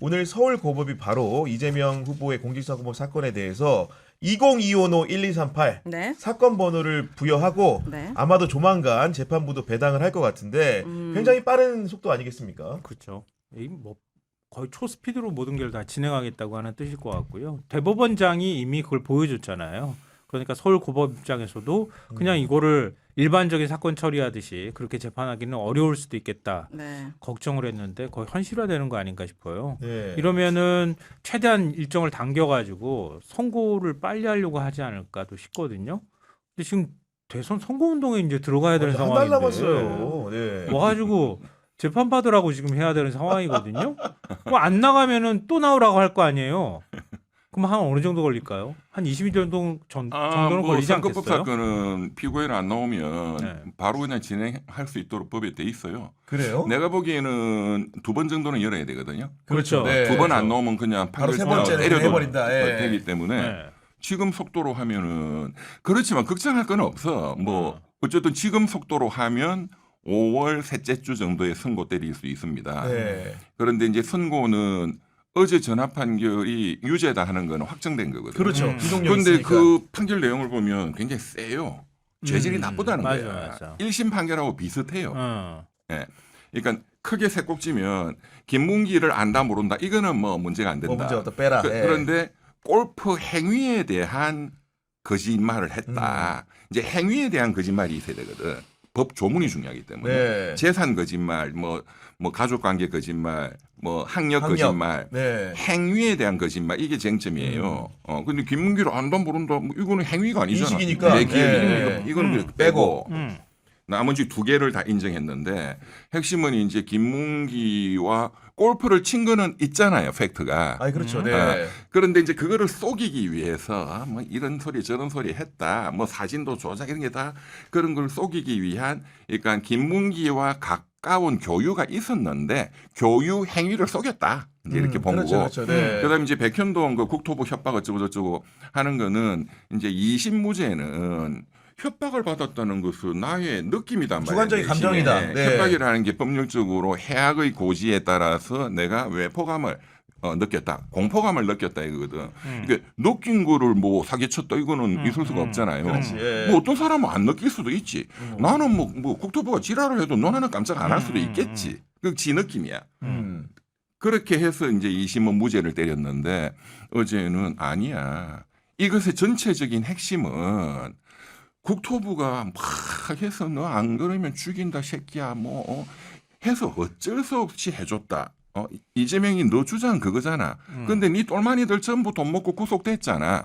오늘 서울고법이 바로 이재명 후보의 공직선거법 사건에 대해서 2025-1238 네. 사건 번호를 부여하고 네. 아마도 조만간 재판부도 배당을 할 것 같은데 굉장히 빠른 속도 아니겠습니까? 그렇죠. 뭐 거의 초스피드로 모든 걸 다 진행하겠다고 하는 뜻일 것 같고요. 대법원장이 이미 그걸 보여줬잖아요. 그러니까 서울고법 입장에서도 그냥 이거를 일반적인 사건 처리하듯이 그렇게 재판하기는 어려울 수도 있겠다 네. 걱정을 했는데 거의 현실화되는 거 아닌가 싶어요. 네. 이러면은 최대한 일정을 당겨가지고 선고를 빨리 하려고 하지 않을까도 싶거든요. 근데 지금 대선 선거운동에 이제 들어가야 되는 한 달 상황인데 남았어요. 네. 와가지고 재판 받으라고 지금 해야 되는 상황이거든요. 뭐 안 나가면은 또 나오라고 할 거 아니에요. 그럼 한 어느 정도 걸릴까요? 한 20일 정도는 뭐 걸리지 선거법 않겠어요? 사건은 피고인 안 나오면 네. 바로 그냥 진행할 수 있도록 법에 돼 있어요. 그래요? 내가 보기에는 2번 정도는 열어야 되거든요. 그렇죠. 네. 2번 안 나오면 그냥 바로 판결 세 번째는 때려도 해버린다. 예. 되기 때문에 네. 지금 속도로 하면은 그렇지만 걱정할 건 없어. 뭐 어쨌든 지금 속도로 하면 5월 셋째 주 정도에 선고 때릴 수 있습니다. 네. 그런데 이제 선고는 어제 전합 판결이 유죄다 하는 건 확정된 거거든요. 그렇죠. 기동력 그런데 있으니까. 그 판결 내용을 보면 굉장히 세요. 죄질이 나쁘다는 맞아, 거야. 맞아. 1심 판결하고 비슷해요. 어. 예. 그러니까 크게 세 꼭지면 김문기를 안다 모른다 이거는 뭐 문제가 안 된다. 뭐 문제 없다 빼라. 예. 그런데 골프 행위에 대한 거짓말을 했다. 이제 행위에 대한 거짓말이 있어야 되거든. 법 조문이 중요하기 때문에 네. 재산 거짓말, 뭐 가족관계 거짓말, 뭐 학력 거짓말, 네. 행위에 대한 거짓말 이게 쟁점이에요. 근데 김문기를 안다 모른다 뭐 이거는 행위가 아니잖아. 인식이니까. 내 기억이니까 네. 이거는 그냥 빼고. 나머지 두 개를 다 인정했는데 핵심은 이제 김문기와 골프를 친 거는 있잖아요, 팩트가. 아니 그렇죠. 네. 그런데 이제 그거를 속이기 위해서 뭐 이런 소리 저런 소리 했다. 뭐 사진도 조작 이런 게 다 그런 걸 속이기 위한 그러니까 김문기와 가까운 교유가 있었는데 교유 행위를 속였다. 이제 이렇게 본 그렇죠, 거고. 그렇죠. 네. 그다음에 이제 백현동 그 국토부 협박 어쩌고 저쩌고 하는 거는 이제 2심 무죄는 협박을 받았다는 것은 나의 느낌이단 말이에요. 주관적인 감정이다. 네. 협박이라는 게 법률적으로 해악의 고지에 따라서 내가 외포감을 느꼈다, 공포감을 느꼈다 이거거든. 그러니까 느낀 거를 뭐 사기쳤다 이거는 있을 수가 없잖아요. 그렇지, 예. 뭐 어떤 사람은 안 느낄 수도 있지. 나는 뭐 국토부가 지랄을 해도 너는 깜짝 안 할 수도 있겠지. 그 지 느낌이야. 그렇게 해서 이제 2심은 무죄를 때렸는데 어제는 아니야. 이것의 전체적인 핵심은 국토부가 막 해서 너 안 그러면 죽인다 새끼야 뭐 해서 어쩔 수 없이 해줬다. 이재명이 너 주장 그거잖아. 근데 네 똘마니들 전부 돈 먹고 구속됐잖아.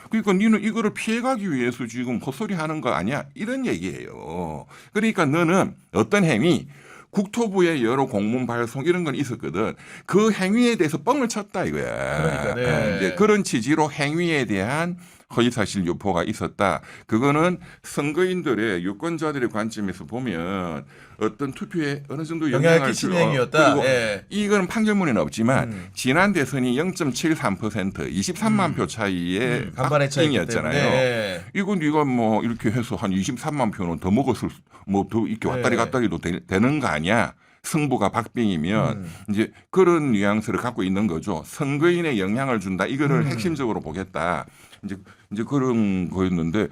그러니까 니는 이거를 피해가기 위해서 지금 헛소리 하는 거 아니야? 이런 얘기예요. 그러니까 너는 어떤 행위 국토부의 여러 공문 발송 이런 건 있었거든. 그 행위에 대해서 뻥을 쳤다 이거야. 그러니까, 네. 이제 그런 취지로 행위에 대한 허위사실 유포가 있었다. 그거는 선거인들의 유권자들의 관점에서 보면 어떤 투표에 어느 정도 영향을 영향을 끼치는 줄- 행위였다. 그리고 예. 이거는 판결문에는 없지만 지난 대선이 0.73% 23만 표 차이의 간발의 차이기 박빙이었잖아요. 때문에. 이건 네가 뭐 이렇게 해서 한 23만 표는 더 먹었을 뭐 더 이렇게 왔다리 네. 갔다리도 되는 거 아니야? 승부가 박빙이면 이제 그런 뉘앙스를 갖고 있는 거죠. 선거인에 영향을 준다. 이거를 핵심적으로 보겠다. 이제 그런 거였는데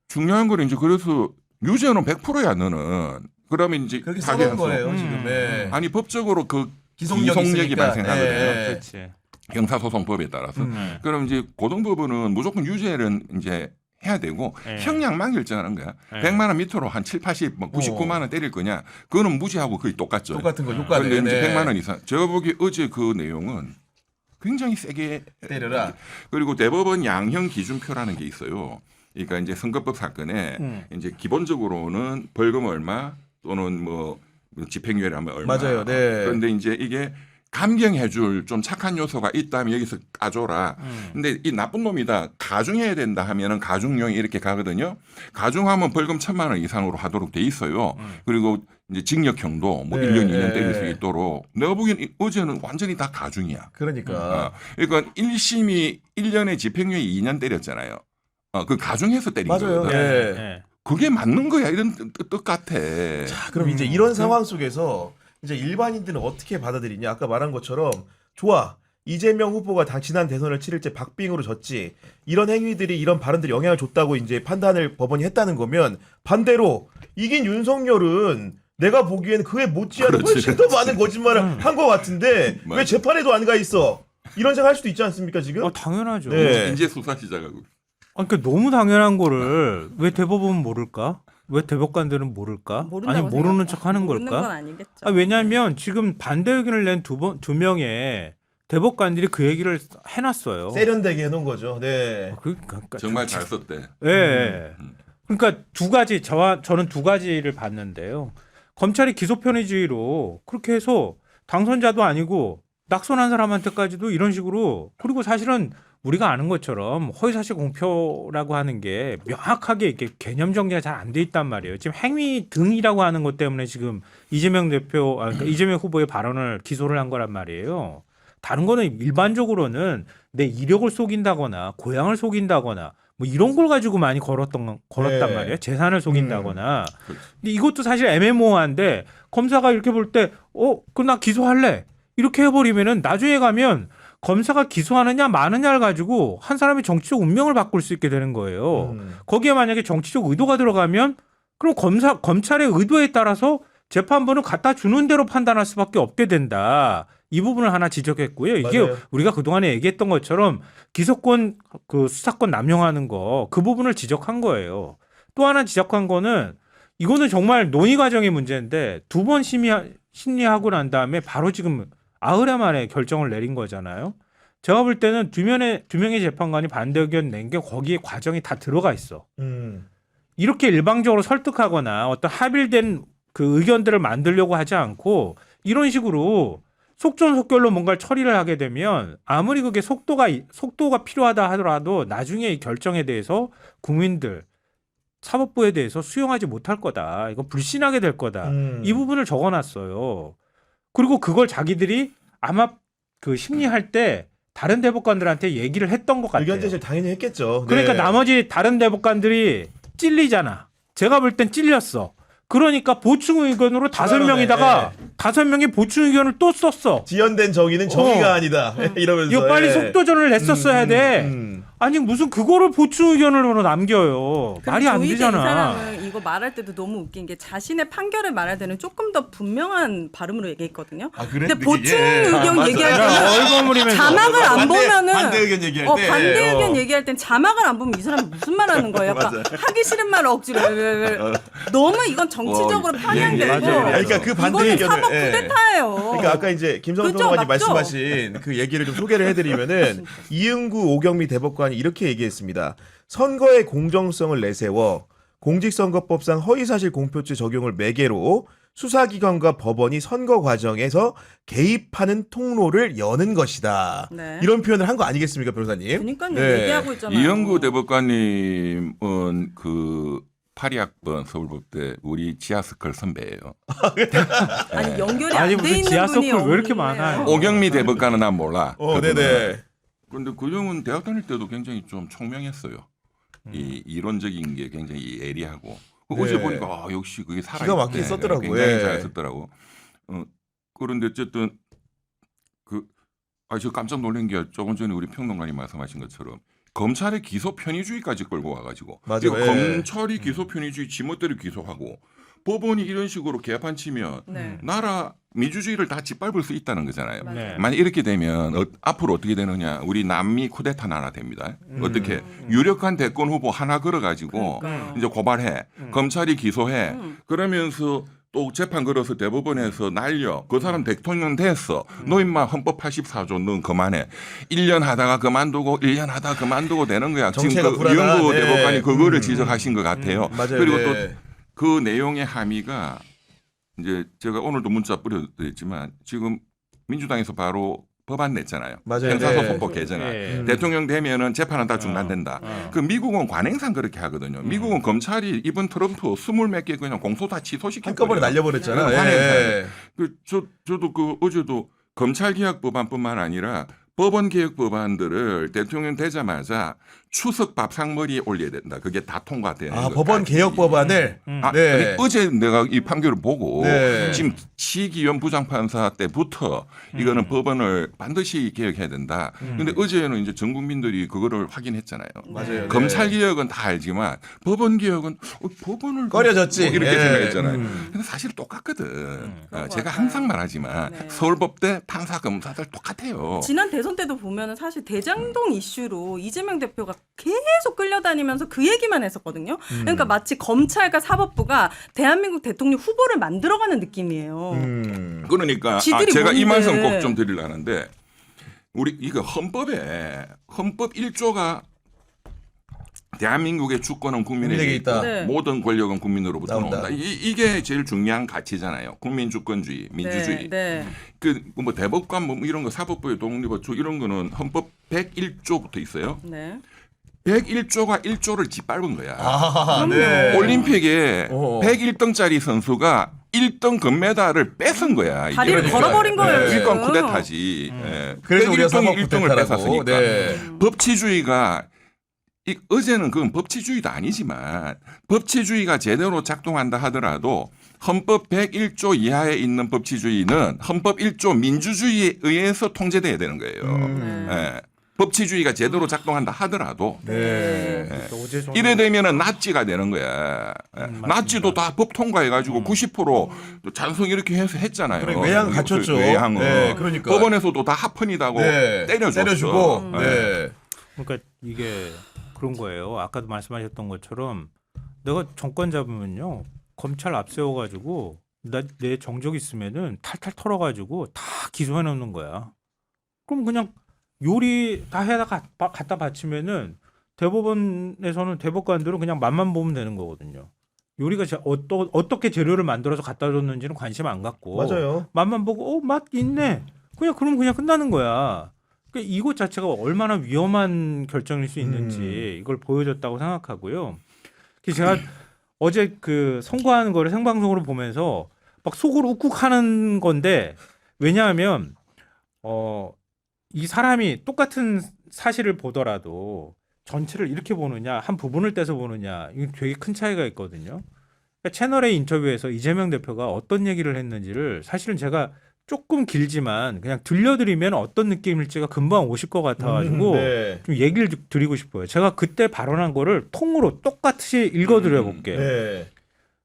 중요한 거는 이제 그래서 유죄는 100%야 너는. 그러면 이제 그렇게 타겟에서 써놓은 거예요 지금. 예. 아니 법적으로 그 기속력이 기속력이 있으니까. 발생하거든요. 예. 그렇지. 형사소송법에 따라서. 그럼 이제 고등법원은 무조건 유죄를 이제 해야 되고 네. 형량만 결정하는 거야. 네. 100만 원 밑으로 한 7, 80, 뭐 99만 원 때릴 거냐. 그거는 무죄하고 거의 똑같죠. 똑같은 거 효과는. 그런데 이제 네. 100만 원 이상. 제가 보기 어제 그 내용은 굉장히 세게 때려라. 그리고 대법원 양형 기준표라는 게 있어요. 그러니까 이제 선거법 사건에 이제 기본적으로는 벌금 얼마 또는 뭐 집행유예라면 얼마. 맞아요. 네. 그런데 이제 이게 감경해줄 좀 착한 요소가 있다면 여기서 까줘라. 근데 이 나쁜 놈이다. 가중해야 된다 하면은 가중용이 이렇게 가거든요. 가중하면 벌금 1,000만 원 이상으로 하도록 돼 있어요. 그리고 이제 징역형도 뭐 네, 1년, 2년 네. 때릴 수 있도록. 내가 보기엔 어제는 완전히 다 가중이야. 그러니까. 그러니까 1심이 1년에 집행유예 2년 때렸잖아요. 그 가중해서 때린 맞아요. 거거든. 네. 네. 그게 맞는 거야. 이런 뜻 같아. 자, 그럼 이제 이런 상황 속에서 이제 일반인들은 어떻게 받아들이냐? 아까 말한 것처럼 좋아. 이재명 후보가 지난 대선을 치를 때 박빙으로 졌지. 이런 행위들이 이런 발언들이 영향을 줬다고 이제 판단을 법원이 했다는 거면 반대로 이긴 윤석열은 내가 보기에는 그에 못지않은 그렇지, 훨씬 더 많은 거짓말을 한 것 같은데 왜 맞아. 재판에도 안 가 있어? 이런 생각 할 수도 있지 않습니까 지금? 당연하죠. 네. 이제 수사 시작하고. 그러니까 너무 당연한 거를 왜 대법원은 모를까? 왜 대법관들은 모를까? 아니 모르는 척 하는 모르는 건 걸까? 아니겠죠. 왜냐하면 지금 반대 의견을 낸 두 명의 대법관들이 그 얘기를 해놨어요. 세련되게 해놓은 거죠. 네. 그러니까 정말 잘 썼대. 예. 그러니까 두 가지 저는 두 가지를 봤는데요. 검찰이 기소 편의주의로 그렇게 해서 당선자도 아니고 낙선한 사람한테까지도 이런 식으로 그리고 사실은 우리가 아는 것처럼 허위사실 공표라고 하는 게 명확하게 이렇게 개념 정리가 잘 안 돼 있단 말이에요. 지금 행위 등이라고 하는 것 때문에 지금 이재명 그러니까 이재명 후보의 발언을 기소를 한 거란 말이에요. 다른 거는 일반적으로는 내 이력을 속인다거나 고향을 속인다거나 뭐 이런 걸 가지고 많이 걸었단 네. 말이에요. 재산을 속인다거나. 근데 이것도 사실 애매모호한데 검사가 이렇게 볼 때 그럼 나 기소할래. 이렇게 해버리면은 나중에 가면 검사가 기소하느냐 마느냐를 가지고 한 사람의 정치적 운명을 바꿀 수 있게 되는 거예요. 거기에 만약에 정치적 의도가 들어가면 그럼 검찰의 의도에 따라서 재판부는 갖다 주는 대로 판단할 수밖에 없게 된다. 이 부분을 하나 지적했고요. 이게 맞아요. 우리가 그동안에 얘기했던 것처럼 기소권 그 수사권 남용하는 거 그 부분을 지적한 거예요. 또 하나 지적한 거는 이거는 정말 논의 과정의 문제인데 두 번 심리하고 난 다음에 바로 지금 아흘에 만에 결정을 내린 거잖아요. 제가 볼 때는 두 명의 재판관이 반대 의견 낸 게 거기에 과정이 다 들어가 있어. 이렇게 일방적으로 설득하거나 어떤 합일된 그 의견들을 만들려고 하지 않고 이런 식으로 속전속결로 뭔가를 처리를 하게 되면 아무리 그게 속도가 필요하다 하더라도 나중에 이 결정에 대해서 국민들 사법부에 대해서 수용하지 못할 거다. 이거 불신하게 될 거다. 이 부분을 적어놨어요. 그리고 그걸 자기들이 아마 그 심리할 때 다른 대법관들한테 얘기를 했던 것 같아요. 의견 제시를 당연히 했겠죠. 그러니까 네. 나머지 다른 대법관들이 찔리잖아. 제가 볼 땐 찔렸어. 그러니까 보충 의견으로 다섯 그러네. 명이다가 다섯 명이 보충 의견을 또 썼어. 지연된 정의는 정의가 아니다. 이러면서 이거 빨리 예. 속도전을 냈었어야 돼. 아니 무슨 그거를 보충 의견으로 남겨요. 말이 안 조희대 이 되잖아. 사람은 이거 말할 때도 너무 웃긴 게 자신의 판결을 말할 때는 조금 더 분명한 발음으로 얘기했거든요. 아, 그래? 근데 보충 의견 맞아. 얘기할 야, 때는 얼버무리면서. 자막을 안 보면은 반대 의견 얘기할 때. 반대 의견 얘기할 땐 자막을 안 보면 이 사람이 무슨 말 하는 거예요? 약간 하기 싫은 말을 억지로 너무 이건 정치적으로 편향되고 맞아요. 아니, 그러니까 그 반대 이거는 의견을 사법 쿠데타예요. 그러니까 아까 이제 김성훈 그죠? 평론가님 맞죠? 말씀하신 그 얘기를 좀 소개를 해드리면은 이응구 오경미 대법관이 이렇게 얘기했습니다. 선거의 공정성을 내세워 공직선거법상 허위사실 공표죄 적용을 매개로 수사기관과 법원이 선거 과정에서 개입하는 통로를 여는 것이다. 네. 이런 표현을 한 거 아니겠습니까, 변호사님? 그러니까요. 네. 얘기하고 있잖아요. 이영구 대법관님은 그 82학번 서울법대 우리 지하스컬 선배예요. 아니 연결이 아니, 안 돼 무슨 있는 지하석을 분이 왜 이렇게 없네요. 많아요? 오경미 대법관은 난 몰라. 네네. 그런데 그 형은 대학 다닐 때도 굉장히 좀 총명했어요. 이 이론적인 게 굉장히 예리하고 네. 어제 보니까 역시 그게 살아 기가 막히게 썼더라고요. 굉장히 예. 잘 썼더라고. 그런데 어쨌든 저 깜짝 놀란 게 조금 전에 우리 평론가님 말씀하신 것처럼 검찰의 기소 편의주의까지 끌고 와가지고 맞아요. 이거 예. 검찰이 기소 편의주의 지멋대로 기소하고 법원이 이런 식으로 개판 치면 네. 나라 민주주의를 다 짓밟을 수 있다는 거잖아요. 맞아요. 네. 만약 이렇게 되면 앞으로 어떻게 되느냐? 우리 남미 쿠데타 나라 됩니다. 어떻게 유력한 대권 후보 하나 걸어가지고 그러니까요. 이제 고발해, 검찰이 기소해, 그러면서 또 재판 걸어서 대법원에서 날려 그 사람 대통령 됐어. 너 임마 헌법 84조 넌 그만해. 1년 하다가 그만두고 1년 하다가 그만두고 되는 거야. 정체가 지금 그 불안한, 이영구 네. 대법관이 그거를 지적하신 것 같아요. 맞아요. 그리고 네. 또 그 내용의 함의가 이제 제가 오늘도 문자 뿌려드렸지만 지금 민주당에서 바로 법안 냈잖아요. 맞아요. 형사소송법 네. 개정안. 네. 대통령 되면은 재판은 다 중단된다. 그 미국은 관행상 그렇게 하거든요. 미국은 검찰이 이번 트럼프 20몇 개 그냥 공소 다 취소시켜 한꺼번에 날려버렸잖아. 네, 예. 저도 어제도 검찰 개혁 법안뿐만 아니라 법원 개혁 법안들을 대통령 되자마자 추석 밥상머리에 올려야 된다. 그게 다 통과되는 아, 것까지. 법원 개혁 법안을 아, 네. 아니, 어제 내가 이 판결을 보고 네. 지금 시기현 부장판사 때부터 이거는 법원을 반드시 개혁해야 된다. 근데 어제는 이제 전 국민들이 그거를 확인했잖아요. 맞아요. 검찰 개혁은 다 알지만 법원 개혁은 법원을 꺼려졌지. 뭐 이렇게 예. 생각했잖아요. 근데 사실 똑같거든. 그런 것 제가 같아요. 항상 말하지만 네. 서울법대 판사 검사들 똑같아요. 지난 대선 때도 보면은 사실 대장동 이슈로 이재명 대표가 계속 끌려다니면서 그 얘기만 했었거든요. 그러니까 마치 검찰과 사법부가 대한민국 대통령 후보를 만들어가는 느낌이에요. 그러니까 지들이 제가 이 뭔데. 말씀 꼭 좀 드리려 하는데 우리 이거 헌법에 헌법 1조가 대한민국의 주권은 국민에게 국민에게 있다. 있다. 네. 모든 권력은 국민으로부터 나온다. 나온다. 이게 제일 중요한 가치잖아요. 국민주권주의, 민주주의. 네. 그 뭐 대법관 뭐 이런 거 사법부의 독립어초 이런 거는 헌법 101조부터 있어요. 네. 101조가 1조를 짓밟은 거야. 아, 그럼요. 네. 올림픽에 어. 101등짜리 선수가 1등 금메달을 뺏은 거야. 이게. 다리를 그러니까. 걸어버린 거예요. 네. 지금. 일권 쿠데타지. 예. 그래서 우리가 101등이 사법 1등을 쿠데타라고. 뺏었으니까. 네. 법치주의가 어제는 그건 법치주의도 아니지만 법치주의가 제대로 작동한다 하더라도 헌법 101조 이하에 있는 법치주의는 헌법 1조 민주주의에 의해서 통제돼야 되는 거예요. 예. 법치주의가 제대로 작동한다 하더라도 네. 어제 저는 이래 되면은 나치가 되는 거야. 나치도 다 법 통과해가지고 90% 찬성 이렇게 해서 했잖아요. 그러니까 외양 갖췄죠. 외양은. 네, 그러니까. 법원에서도 다 합헌이다고 네. 때려줬어. 때려주고. 네. 네. 그러니까 이게 그런 거예요. 아까도 말씀하셨던 것처럼 내가 정권 잡으면요 검찰 앞세워가지고 내 정적 있으면은 탈탈 털어가지고 다 기소해 놓는 거야. 그럼 그냥 요리 다 해다 갖다 바치면은 대법원에서는 대법관들은 그냥 맛만 보면 되는 거거든요. 요리가 어떻게 재료를 만들어서 갖다 줬는지는 관심 안 갖고 맞아요. 맛만 보고 맛 있네. 그럼 그냥 끝나는 거야. 그러니까 이것 자체가 얼마나 위험한 결정일 수 있는지 이걸 보여줬다고 생각하고요. 그래서 제가 어제 그 선고하는 거를 생방송으로 보면서 막 속으로 욱욱하는 건데 왜냐하면 이 사람이 똑같은 사실을 보더라도 전체를 이렇게 보느냐 한 부분을 떼서 보느냐 이게 되게 큰 차이가 있거든요. 그러니까 채널A 인터뷰에서 이재명 대표가 어떤 얘기를 했는지를 사실은 제가 조금 길지만 그냥 들려드리면 어떤 느낌일지가 금방 오실 것 같아가지고 네. 좀 얘기를 드리고 싶어요. 제가 그때 발언한 거를 통으로 똑같이 읽어드려 볼게요. 네.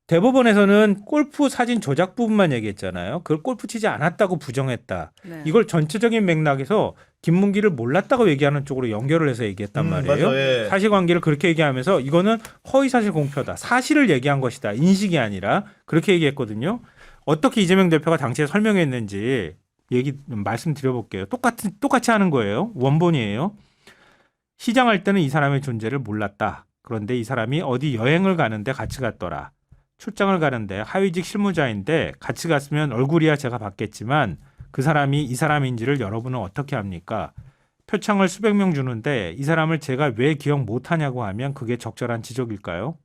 대법원에서는 골프 사진 조작 부분만 얘기했잖아요. 그걸 골프 치지 않았다고 부정했다. 네. 이걸 전체적인 맥락에서 김문기를 몰랐다고 얘기하는 쪽으로 연결을 해서 얘기했단 말이에요. 맞아요. 예. 사실관계를 그렇게 얘기하면서 이거는 허위사실 공표다. 사실을 얘기한 것이다. 인식이 아니라 그렇게 얘기했거든요. 어떻게 이재명 대표가 당시에 설명했는지 말씀드려볼게요. 똑같이 하는 거예요. 원본이에요. 시장할 때는 이 사람의 존재를 몰랐다. 그런데 이 사람이 어디 여행을 가는데 같이 갔더라. 출장을 가는데 하위직 실무자인데 같이 갔으면 얼굴이야 제가 봤겠지만 그 사람이 이 사람인지를 여러분은 어떻게 합니까? 표창을 수백 명 주는데 이 사람을 제가 왜 기억 못하냐고 하면 그게 적절한 지적일까요?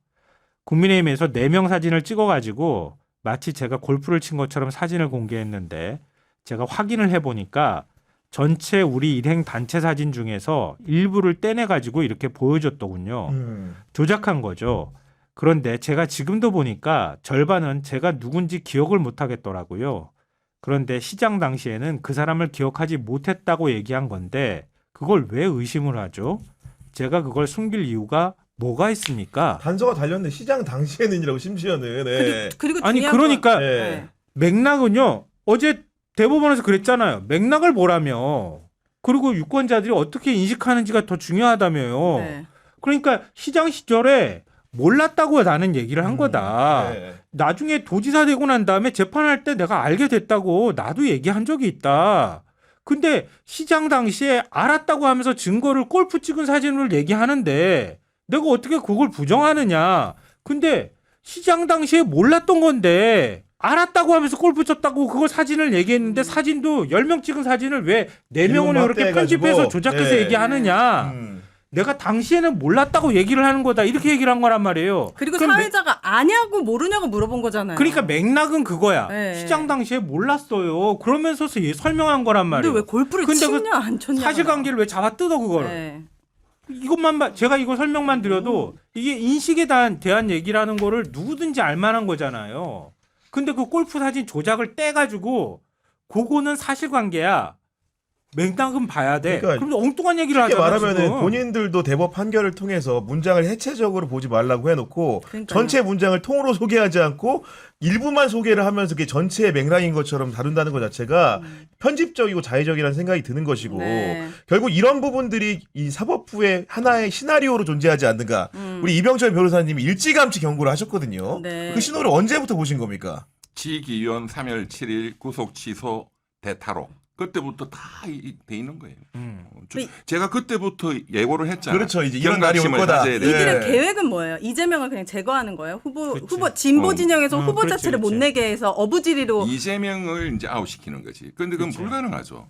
국민의힘에서 4명 사진을 찍어가지고 마치 제가 골프를 친 것처럼 사진을 공개했는데 제가 확인을 해보니까 전체 우리 일행 단체 사진 중에서 일부를 떼내가지고 이렇게 보여줬더군요. 조작한 거죠. 그런데 제가 지금도 보니까 절반은 제가 누군지 기억을 못하겠더라고요. 그런데 시장 당시에는 그 사람을 기억하지 못했다고 얘기한 건데 그걸 왜 의심을 하죠? 제가 그걸 숨길 이유가 뭐가 있습니까? 단서가 달렸는데 시장 당시에는이라고 심지어는. 네. 그리고 아니 중요한 그러니까 건- 네. 맥락은요. 어제 대법원에서 그랬잖아요. 맥락을 보라며. 그리고 유권자들이 어떻게 인식하는지가 더 중요하다며요. 네. 그러니까 시장 시절에 몰랐다고 나는 얘기를 한 거다. 네. 나중에 도지사 되고 난 다음에 재판할 때 내가 알게 됐다고 나도 얘기한 적이 있다. 근데 시장 당시에 알았다고 하면서 증거를 골프 찍은 사진을 얘기하는데 내가 어떻게 그걸 부정하느냐. 근데 시장 당시에 몰랐던 건데 알았다고 하면서 골프 쳤다고 그걸 사진을 얘기했는데 사진도 10명 찍은 사진을 왜 4명을 이렇게 확대해가지고. 편집해서 조작해서 네. 얘기하느냐. 내가 당시에는 몰랐다고 얘기를 하는 거다. 이렇게 얘기를 한 거란 말이에요. 그리고 그럼 사회자가 아냐고 모르냐고 물어본 거잖아요. 그러니까 맥락은 그거야. 네. 시장 당시에 몰랐어요. 그러면서 설명한 거란 근데 말이에요. 왜 골프를 근데 그 쳤냐 안 쳤냐. 사실관계를 왜 잡아 뜯어 그거를. 네. 이것만 제가 이거 설명만 드려도 이게 인식에 대한 얘기라는 거를 누구든지 알 만한 거잖아요. 근데 그 골프 사진 조작을 떼가지고 그거는 사실관계야. 맥락은 봐야 돼. 그러니까 그럼 엉뚱한 얘기를 쉽게 하잖아. 말하면은 지금. 본인들도 대법 판결을 통해서 문장을 해체적으로 보지 말라고 해놓고 그러니까요. 전체 문장을 통으로 소개하지 않고 일부만 소개를 하면서 그게 전체의 맥락인 것처럼 다룬다는 것 자체가 편집적이고 자의적이라는 생각이 드는 것이고 네. 결국 이런 부분들이 이 사법부의 하나의 시나리오로 존재하지 않는가. 우리 이병철 변호사님이 일찌감치 경고를 하셨거든요. 네. 그 신호를 언제부터 보신 겁니까? 지기현 3월 7일 구속 취소 대타로. 그때부터 다 돼 있는 거예요. 제가 그때부터 예고를 했잖아요. 그렇죠. 이제 이런 날이 올 경각심을 거다. 가져야 돼. 이들의 네. 계획은 뭐예요? 이재명을 그냥 제거하는 거예요? 그치. 후보 진보 진영에서 후보 그렇지, 자체를 못 그렇지. 내게 해서 어부지리로 이재명을 이제 아웃시키는 거지. 그런데 그건 그치. 불가능하죠.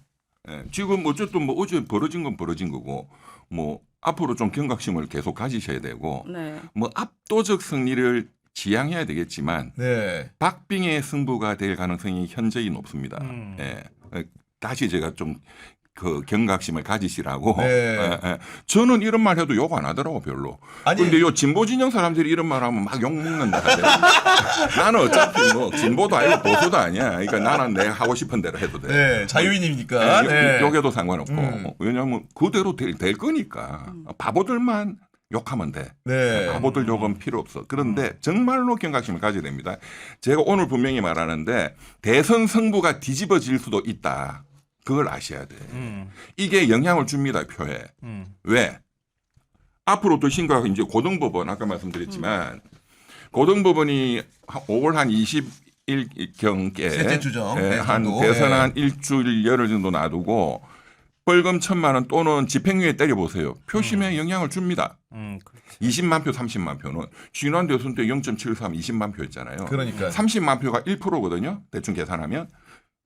예. 지금 어쨌든 뭐 어제 벌어진 건 벌어진 거고 뭐 앞으로 좀 경각심을 계속 가지셔야 되고 네. 뭐 압도적 승리를 지향해야 되겠지만 네. 박빙의 승부가 될 가능성이 현저히 높습니다. 예. 다시 제가 좀 그 경각심을 가지시라고. 네. 예, 예. 저는 이런 말 해도 욕 안 하더라고 별로. 아니 근데 요 진보 진영 사람들이 이런 말 하면 막 욕 먹는다. 나는 어차피 뭐 진보도 아니고 보수도 아니야. 그러니까 나는 내가 하고 싶은 대로 해도 돼. 네, 자유인이니까. 네. 욕해도 상관없고. 왜냐하면 그대로 될 거니까. 바보들만 욕하면 돼. 네. 바보들 욕은 필요 없어. 그런데 정말로 경각심을 가져야 됩니다. 제가 오늘 분명히 말하는데 대선 승부가 뒤집어질 수도 있다. 그걸 아셔야 돼. 이게 영향을 줍니다. 표에. 왜? 앞으로 더 심각한 이제 고등법원 아까 말씀드렸지만 고등법원이 5월 한 20일경께 셋째 주정. 네, 한 정도. 대선 네. 한 일주일 열흘 정도 놔두고 벌금 1,000만 원 또는 집행유예 때려보세요. 표심에 영향을 줍니다. 20만 표, 30만 표는 지난 대선 때 0.73, 20만 표였잖아요. 그러니까 30만 표가 1%거든요. 대충 계산하면.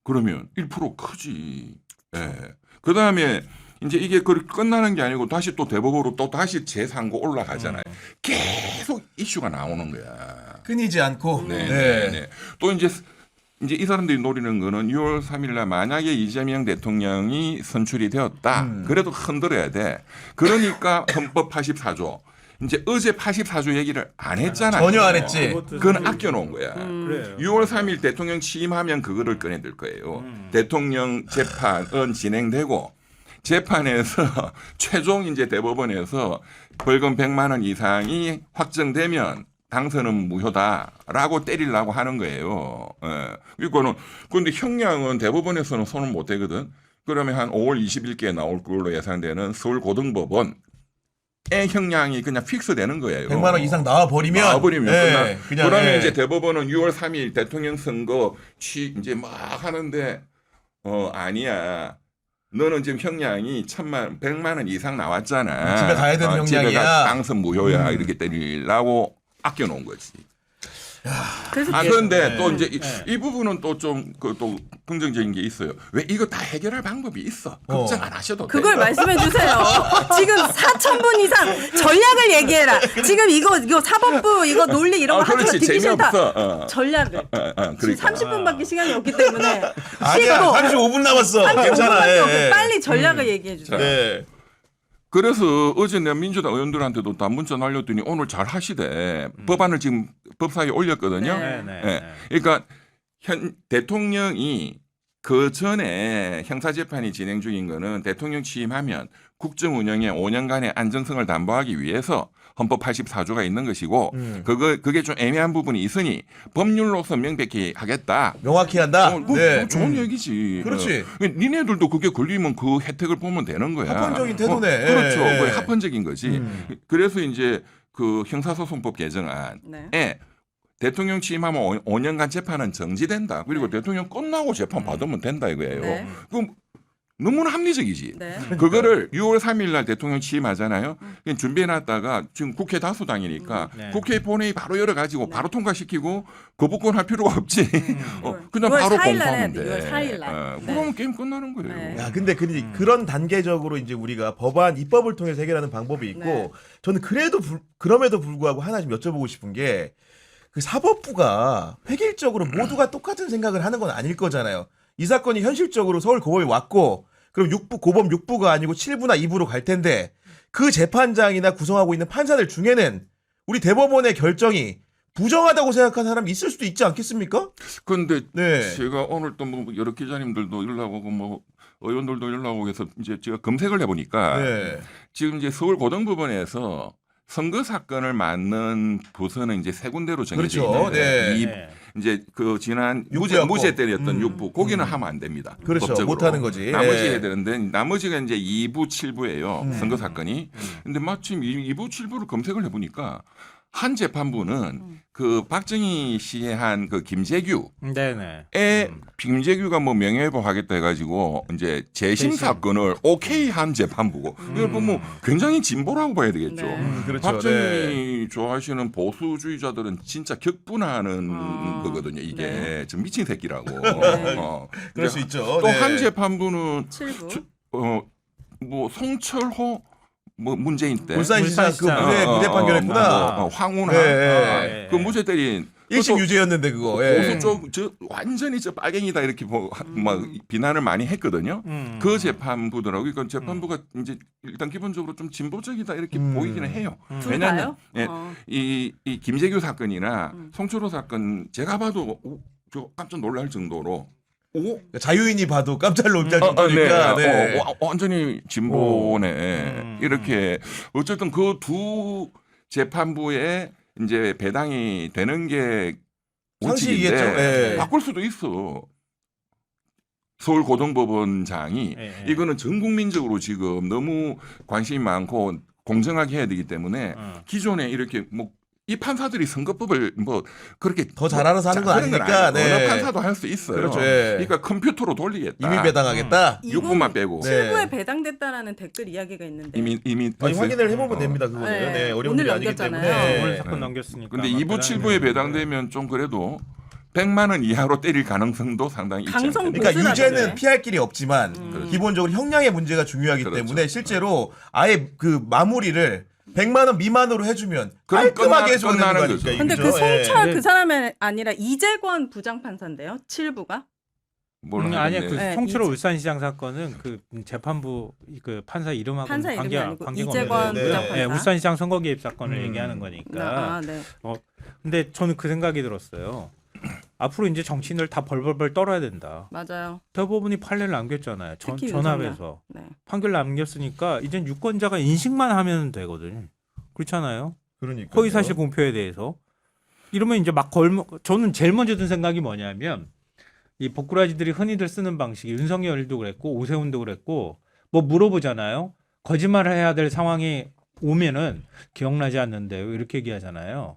그러면 1% 크지. 예. 그 다음에 이제 이게 끝나는 게 아니고 다시 또 대법으로 또 다시 재상고 올라가잖아요. 계속 이슈가 나오는 거야. 끊이지 않고. 네. 네. 네. 또 이제 이 사람들이 노리는 거는 6월 3일 날 만약에 이재명 대통령이 선출이 되었다. 그래도 흔들어야 돼. 그러니까 헌법 84조. 이제 어제 84조 얘기를 안 했잖아요. 전혀 안 했지. 그건 아껴놓은 거야. 그래요. 6월 3일 대통령 취임하면 그거를 꺼내들 거예요. 대통령 재판은 진행되고 재판에서 최종 이제 대법원에서 벌금 100만 원 이상이 확정되면 당선은 무효다라고 때리려고 하는 거예요. 예. 그런데 형량은 대법원에서는 손을 못 대거든. 그러면 한 5월 20일께 나올 걸로 예상되는 서울고등법원 의 형량이 그냥 픽스되는 거예요. 100만 원 이상 나와버리면 끝나. 그냥 그러면 이제 대법원은 6월 3일 대통령 선거 이제 막 하는데 아니야. 너는 지금 형량이 100만 원 이상 나왔잖아. 집에 가야 되는 집에 형량이야. 가 당선 무효야. 이렇게 때리려고 아껴놓은 거지. 그래서 그런데 네. 또 이제 이 부분은 또 좀 또 긍정적인 게 있어요. 왜 이거 다 해결할 방법이 있어. 걱정 안 하셔도 돼. 그걸 말씀해 주세요. 지금 4,000분 이상 전략을 얘기해라. 지금 이거 사법부 이거 논리 이런 거 하지 마. 그렇지. 듣기 싫다. 재미없어. 전략을. 지금 그러니까. 30분밖에 시간이 없기 때문에 아니야. 쉽고 35분 남았어. 35분밖에 괜찮아. 없고 예. 빨리 전략을 얘기해 주세요. 네. 그래서 어제 내가 민주당 의원들한테도 다 문자 날렸더니 오늘 잘 하시대. 법안을 지금 법사위에 올렸거든요. 네. 예. 그러니까 대통령이 그 전에 형사재판이 진행 중인 거는 대통령 취임하면 국정 운영의 5년간의 안정성을 담보하기 위해서 헌법 84조가 있는 것이고 그게 좀 애매한 부분이 있으니 법률로서 명백히 하겠다. 명확히 한다. 그거 좋은 얘기지. 그렇지. 니네들도 그게 걸리면 그 혜택을 보면 되는 거야. 합헌적인 태도네. 그렇죠. 예. 그게 합헌적인 거지. 그래서 이제 그 형사소송법 개정안에 네. 대통령 취임하면 5년간 재판은 정지된다. 그리고 대통령 끝나고 재판 받으면 된다 이거예요. 네. 그럼 너무나 합리적이지. 네. 그거를 6월 3일 날 대통령 취임하잖아요. 그냥 준비해놨다가 지금 국회 다수당이니까 네. 국회 본회의 바로 열어가지고 바로 통과시키고 거부권 할 필요가 없지. 그냥 6월 바로 4일 날 공포하면 해야 돼, 돼. 6월 4일 날. 네. 그러면 게임 끝나는 거예요. 네. 야, 근데 그런 단계적으로 이제 우리가 법안 입법을 통해서 해결하는 방법이 있고 네. 저는 그럼에도 불구하고 하나 좀 여쭤보고 싶은 게 그 사법부가 획일적으로 모두가 똑같은 생각을 하는 건 아닐 거잖아요. 이 사건이 현실적으로 서울 고법에 왔고 그럼 고법 6부가 아니고 7부나 2부로 갈 텐데 그 재판장이나 구성하고 있는 판사들 중에는 우리 대법원의 결정이 부정하다고 생각하는 사람이 있을 수도 있지 않겠습니까? 근데 네. 제가 오늘 또 뭐 여러 기자님들도 연락 오고 뭐 의원들도 연락 오고 해서 이제 제가 검색을 해보니까 네. 지금 이제 서울 고등법원에서 선거 사건을 맡는 부서는 이제 세 군데로 정해져 그렇죠. 있는데 네. 이 네. 이제 그 지난 육부였고. 무죄 때렸던 육부 거기는 하면 안 됩니다. 그렇죠. 법적으로. 못하는 거지. 나머지 예. 해야 되는데 나머지가 이제 2부, 7부예요. 선거 사건이. 근데 마침 2부, 7부를 검색을 해보니까 한 재판부는 그 박정희 씨의 한 그 김재규 네네. 김재규가 뭐 명예회복 하겠다 해가지고 이제 재심 사건을 오케이 한 재판부고 이걸 보면 굉장히 진보라고 봐야 되겠죠. 네. 그렇죠. 박정희 좋아하시는 보수주의자들은 진짜 격분하는 거거든요. 이게 네. 좀 미친 새끼라고. 그럴 수 있죠. 또 네. 한 재판부는 7부. 뭐 송철호 뭐 문재인 때 울산시장 그 울산시장. 무죄 아. 황운하 네. 그 무죄 때린 일심 유죄였는데 그거. 예. 보수 쪽 저 완전히 저 빨갱이다 이렇게 막 비난을 많이 했거든요. 그 재판부더라고. 그러니까 재판부가 이제 일단 기본적으로 좀 진보적이다 이렇게 보이기는 해요. 왜냐하면 예, 이 김재규 사건이나 송철호 사건 제가 봐도 저 깜짝 놀랄 정도로 자유인이 봐도 깜짝 놀랄 정도니까. 네. 완전히 진보네. 이렇게 어쨌든 그 두 재판부에 이제 배당이 되는 게 상식이겠죠. 원칙인데 예. 바꿀 수도 있어. 서울 고등법원장이 예. 이거는 전 국민적으로 지금 너무 관심이 많고 공정하게 해야 되기 때문에 기존에 이렇게 뭐 이 판사들이 선거법을 뭐 그렇게 더 잘 알아서 하는 건 그런 아니니까. 아니고 네. 어느 판사도 할 수 있어요. 그렇죠. 예. 그러니까 컴퓨터로 돌리겠다. 이미 배당하겠다. 6분만 빼고. 네. 7부에 배당됐다라는 댓글 이야기가 있는데. 이미 아니, 됐어요. 확인을 해보면 됩니다. 그거는. 네. 네. 어려운 오늘 일이 아니기 넘겼잖아요. 때문에. 오늘 사건 넘겼으니까. 근데 아마 2부, 배당이 7부에 되는데. 배당되면 좀 그래도 100만 원 이하로 때릴 가능성도 상당히 있지 강성 않겠나. 그러니까 유죄는 보수라던데. 피할 길이 없지만 기본적으로 형량의 문제가 중요하기 그렇죠. 때문에 실제로 아예 그 마무리를 100만 원 미만으로 해주면 그럼 깔끔하게 해서 되는 끝나는 거니까. 거죠. 이게 근데 그 그죠? 송철 예. 그 사람이 아니라 이재권 부장판사인데요. 7부가. 뭘 아니야 하겠네. 그 네, 송철호 이제- 울산시장 사건은 그 재판부 그 판사 이름하고 판사 이름이 아니고 관계가 이재권 없는 네, 부장판사. 예, 울산시장 선거 개입 사건을 얘기하는 거니까. 네. 근데 저는 그 생각이 들었어요. 앞으로 이제 정치인들 다 벌벌벌 떨어야 된다. 맞아요. 대법원이 판례를 남겼잖아요. 특히 전압에서 네. 판결 남겼으니까 이젠 유권자가 인식만 하면 되거든요. 그렇잖아요. 그러니까 허위사실 공표에 대해서 이러면 이제 막 저는 제일 먼저 든 생각이 뭐냐면 이 복구라지들이 흔히들 쓰는 방식이 윤석열도 그랬고 오세훈도 그랬고 뭐 물어보잖아요. 거짓말을 해야 될 상황이 오면은 기억나지 않는데요. 이렇게 얘기하잖아요.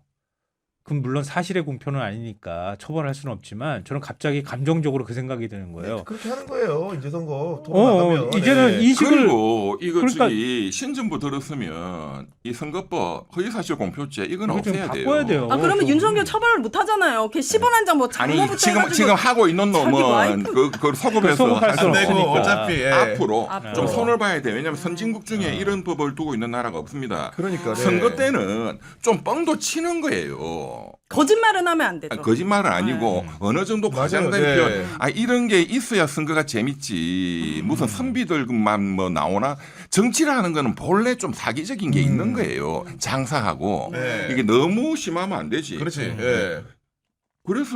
그럼 물론 사실의 공표는 아니니까 처벌할 수는 없지만 저는 갑자기 감정적으로 그 생각이 드는 거예요. 그렇게 하는 거예요. 이제 선거 토론 나가면. 이제는 네. 인식을 그리고 이거 그러니까- 저기 신정부 들었으면 이 선거법 허위사실 공표죄 이건 이거 좀 없애야 돼요. 바꿔야 돼요. 아 그러면 좀. 윤석열 처벌을 못 하잖아요. 걔 10원 한 장 뭐 아니 장모부터 지금 해가지고 하고 있는 자기 놈은 와이프- 그걸 소급해서 소급할 할 수는 수 안 되고 없으니까. 어차피 예. 앞으로 앞으로. 좀 손을 봐야 돼. 왜냐하면 선진국 중에 이런 법을 두고 있는 나라가 없습니다. 그러니까 네. 선거 때는 좀 뻥도 치는 거예요. 거짓말은 하면 안 되죠. 거짓말은 아니고 어느 정도 맞아요. 과장된 네. 표현. 이런 게 있어야 선거가 재밌지. 무슨 선비들만 뭐 나오나 정치라는 거는 본래 좀 사기적인 게 있는 거예요. 장사하고 네. 이게 너무 심하면 안 되지. 그렇지. 예. 그래서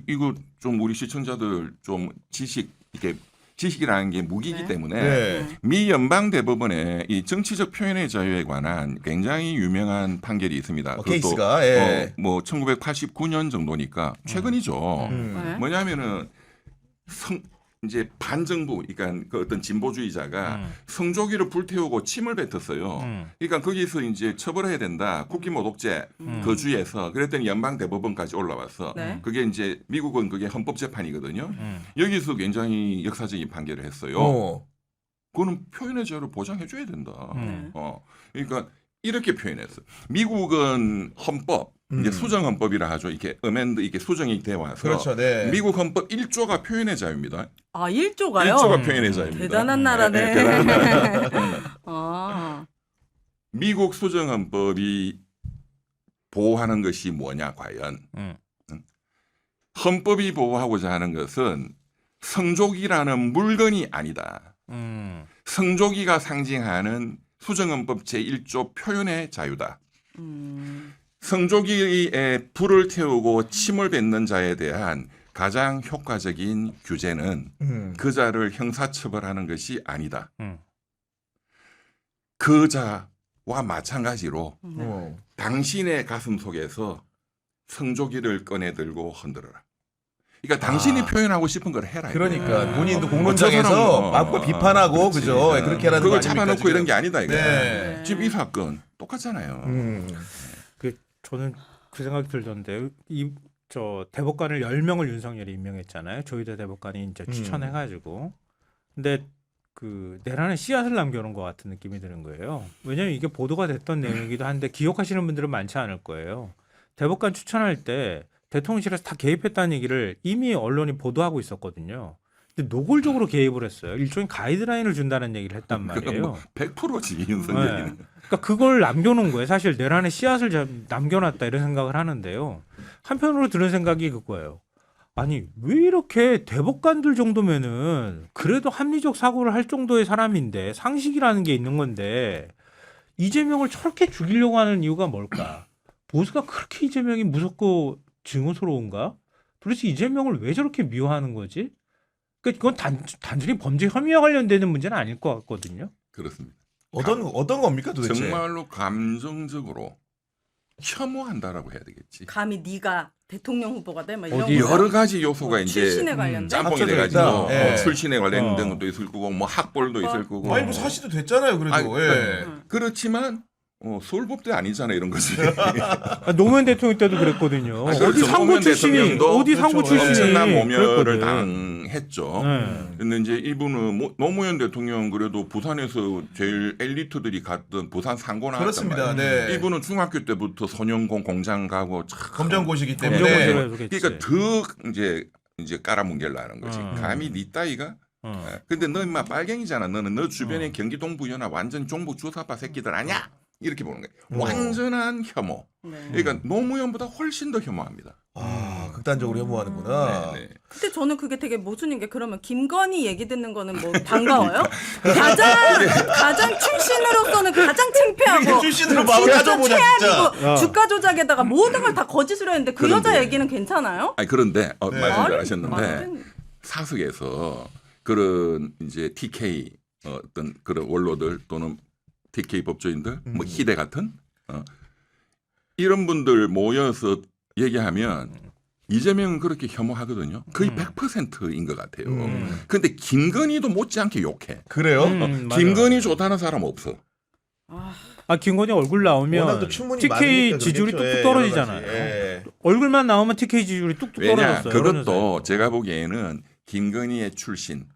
이거 좀 우리 시청자들 좀 지식이라는 게 무기이기 네. 때문에 네. 미 연방 대법원의 이 정치적 표현의 자유에 관한 굉장히 유명한 판결이 있습니다. 케이스가 예. 뭐 1989년 정도니까 최근이죠. 네. 뭐냐면은 이제 반정부, 그러니까 그 어떤 진보주의자가 성조기를 불태우고 침을 뱉었어요. 그러니까 거기서 이제 처벌해야 된다. 국기 모독죄 그 주에서 그랬더니 연방 대법원까지 올라와서 네. 그게 이제 미국은 그게 헌법재판이거든요. 여기서 굉장히 역사적인 판결을 했어요. 그거는 표현의 자유를 보장해줘야 된다. 그러니까 이렇게 표현했어. 미국은 헌법, 이제 수정헌법이라 하죠. 이렇게 어멘드 이렇게 수정이 돼 와서 그렇죠. 네. 미국 헌법 1조가 표현의 자유입니다. 1조가요? 1조가 표현의 자유입니다. 대단한 나라네. 네, 대단한 아. 미국 수정헌법이 보호하는 것이 뭐냐 과연? 헌법이 보호하고자 하는 것은 성조기라는 물건이 아니다. 성조기가 상징하는 수정헌법 제1조 표현의 자유다. 성조기에 불을 태우고 침을 뱉는 자에 대한 가장 효과적인 규제는 그 자를 형사처벌하는 것이 아니다. 그 자와 마찬가지로 당신의 가슴 속에서 성조기를 꺼내 들고 흔들어라. 그러니까 당신이 표현하고 싶은 걸 해라. 그러니까 본인도 저 공론장에서 사람은 맞고 비판하고 그렇지. 그죠? 그렇게 하라는 거 그걸 아닙니까, 잡아놓고 지금? 이런 게 아니다 이거. 네. 지금 이 사건 똑같잖아요. 저는 그 생각이 들던데 저 대법관을 10명을 윤석열이 임명했잖아요. 조희대 대법관이 이제 추천해가지고. 근데 그 내란에 씨앗을 남겨놓은 것 같은 느낌이 드는 거예요. 왜냐하면 이게 보도가 됐던 내용이기도 한데 기억하시는 분들은 많지 않을 거예요. 대법관 추천할 때 대통령실에서 다 개입했다는 얘기를 이미 언론이 보도하고 있었거든요. 근데 노골적으로 개입을 했어요. 일종의 가이드라인을 준다는 얘기를 했단 말이에요. 뭐 100%지 윤석열이는. 네. 그러니까 그걸 남겨놓은 거예요. 사실 내란의 씨앗을 남겨놨다 이런 생각을 하는데요. 한편으로 드는 생각이 그거예요. 아니 왜 이렇게 대법관들 정도면은 그래도 합리적 사고를 할 정도의 사람인데 상식이라는 게 있는 건데 이재명을 저렇게 죽이려고 하는 이유가 뭘까? 보수가 그렇게 이재명이 무섭고 증오스러운가? 도대체 이재명을 왜 저렇게 미워하는 거지? 그러니까 그건 단순히 범죄 혐의와 관련되는 문제는 아닐 것 같거든요. 그렇습니다. 어떤 겁니까 도대체? 정말로 감정적으로 혐오한다라고 해야 되겠지. 감히 네가 대통령 후보가 돼? 막 이런 어디 거요? 여러 가지 요소가 이제 출신에 관련된 짬뽕이 합쳐져 돼가지고 있다. 예. 출신에 관련된 것도 있을 거고 뭐 학벌도 있을 거고. 아니 뭐 사시도 됐잖아요, 그래도. 아니, 예. 그렇지만 서울법대 아니잖아 이런 거지. 노무현 대통령 때도 그랬거든요. 그렇죠. 어디 상고 노무현 출신이 대통령도 어디 상고 그렇죠. 출신이 엄청난 모멸을 그랬거든. 당했죠. 네. 근데 이제 이분은 노무현 대통령 그래도 부산에서 제일 엘리트들이 갔던 부산 상고 나왔단 그렇습니다. 말이에요. 네. 이분은 중학교 때부터 선용공 공장 가고 참 검정고시기 때문에. 검정고시로 해서 그랬지. 그러니까 더 이제 깔아뭉갤라는 거지. 감히 네 따위가. 근데 너 임마 빨갱이잖아. 너는 너 주변에 경기 동부연합 완전 종북 주사파 새끼들 아니야? 이렇게 보는 거예요. 완전한 혐오. 네. 그러니까 노무현보다 훨씬 더 혐오합니다. 아, 극단적으로 혐오하는구나. 네, 네. 근데 저는 그게 되게 모순인 게 그러면 김건희 얘기 듣는 거는 뭐 반가워요? 가장 출신으로서는 가장 창피하고 출신으로 마음을 진짜 가져보자, 진짜. 최악이고 주가 조작에다가 모든 걸 다 거짓으로 했는데 그 그런데- 여자 얘기는 괜찮아요? 아니 그런데 네. 말씀 말이- 잘하셨는데 말은- 사석에서 그런 이제 TK 어떤 그런 원로들 또는 TK 법조인들 뭐 희대 같은 이런 분들 모여서 얘기하면 이재명은 그렇게 혐오하거든요. 거의 100%인 것 같아요. 근데 김건희도 못지않게 욕해. 그래요? 맞아요. 김건희 좋다는 사람 없어. 아 김건희 얼굴 워낙 나오면 또 추문이 TK 많으니까 지지율이 그러겠죠. 뚝뚝 예, 떨어지잖아요. 여러 가지. 예. 얼굴만 나오면 TK 지지율이 뚝뚝 왜냐 떨어졌어요. 그것도 여론조사에. 제가 보기에는 김건희의 출신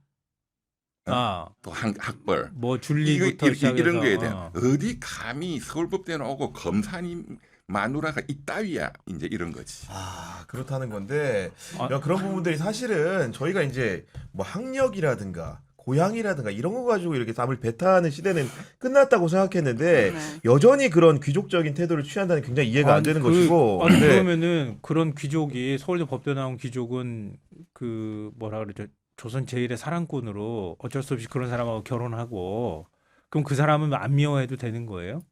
또 학벌 뭐 줄리부터 이런 시작해서 거에 대한 어디 감히 서울법대는 오고 검사님 마누라가 이따위야 이제 이런 거지. 아, 그렇다는 건데 아. 야, 그런 부분들이 사실은 저희가 이제 뭐 학력이라든가 고향이라든가 이런 거 가지고 이렇게 남을 배타하는 시대는 끝났다고 생각했는데 네. 여전히 그런 귀족적인 태도를 취한다는 게 굉장히 이해가 안 되는 것이고. 아니 네. 그러면은 그런 귀족이 서울대 법대 나온 귀족은 그 뭐라 그러죠? 조선 제일의 사랑꾼으로 어쩔 수 없이 그런 사람하고 결혼하고 그럼 그 사람은 안 미워해도 되는 거예요?